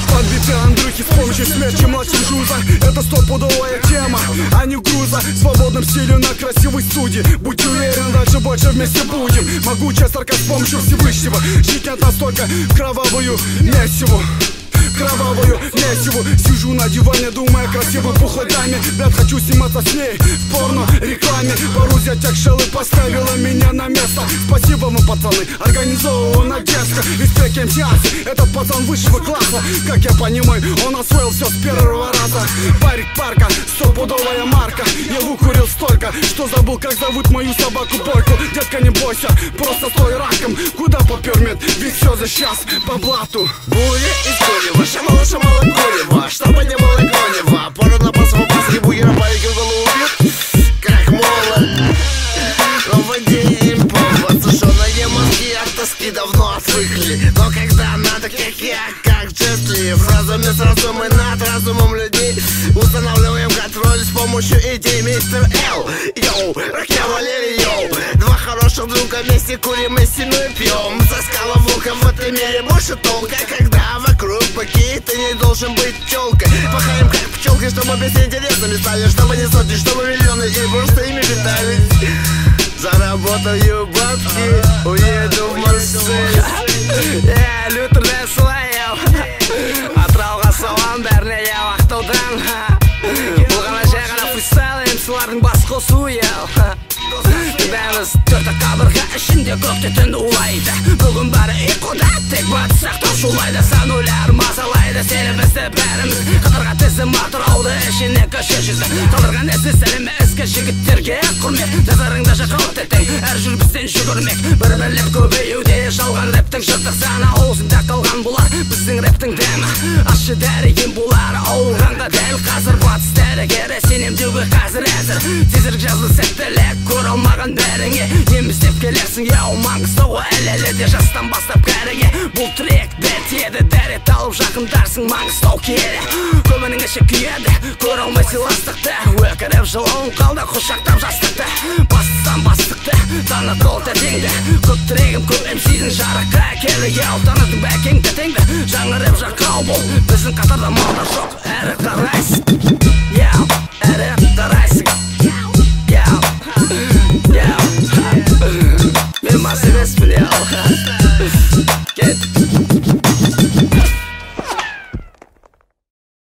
Подбиты Андрюхи с помощью смерти младшим Жуза. Это стопудовая тема, а не груза. В свободном стиле на красивой студии. Будь уверен, дальше больше вместе будем. Могучая сарказм с помощью Всевышнего. Жить нет настолько кровавую месиву. Кровавую месиву. Сижу на диване, думая красивой пухлой даме. Блядь, хочу сниматься с ней в порно-рекламе. Парузия тягшел и поставила меня на место. Спасибо вам, пацаны, организована детка. Респект МС, этот пацан высшего класса. Как я понимаю, он освоил все с первого раза. Парик парка, стопудовая марка. Я выкурил столько, что забыл, как зовут мою собаку Польку. Детка, не бойся, просто стой раком. Куда попер мед, ведь все за сейчас по блату. Буря из Кулева, шамала Кулева, чтобы не было Конева. Пору на пас бугера, парики в голову бьют, как молот. Но в день повод, сушеные мозги от тоски давно отвыкли. Но когда надо, как я, как Джесли, фразами сразу мы над разумом людей устанавливаем контроль с помощью идей. Мистер Л, йоу, Ракя Валерий, йоу. Два хороших друга вместе курим и стеной пьем. За скаловулком в этом мире больше толка, когда вокруг быки, ты не должен быть тёлкой. Пахаем как пчелкой, чтобы без интересными стали, чтобы не сотни, чтобы миллионы и просто ими питались. Заработаю бабки, уеду в Марсель. Лютерде слоев Атырауға салам бәріне я ақтаудан. Бұл ғана жай ғана фристайл, емсілардың бас қосу ел. Бәріміз төрті қабырға ішінде көкте түн улайды. Бүгін бәрі ұйқыда, тек батыс сақтау шулайды. Сан ойлар мазалайды, сені бізді бәріміз. Қыдырға тізім атырауды ішіне көше жүзі. Қалдырған ізі сәлемі ізгі жігіттерге құрмет. Назарыңда жақауыт еттің, әр жүр бізден жүгірмек. Бір-бірлеп көбеюде жалған рэптің жыртық саны. Аузында қалған бұлар біздің рэптің дәмі. Ашы дәреген бұлар ауылғанда дәл қазір. Батыс дәрігері сенемдеуге қазір әзір. Тезірік жазды сәттілік көр алмаған бәріңе. Еміздеп келерсің, яу Маңғыстауға әлі де жастан бастап кәріге. Бұл трек дәт еді, дәрет алып жақындарсың Маңғыстау келі. Көмінің іші күйеді, көр алмай сыйластықты. Өкіріп жылауын қалды, құшақтап жастықты. Бастықтан бастықты, танып ол тәтеңді. Көп трегім, көп MC-дің жарыққа келі. Яу таныдың бәкеңді теңді, жаңырып жақау бол. Біздің қатарда малдар жоқ, әрі қарайсың.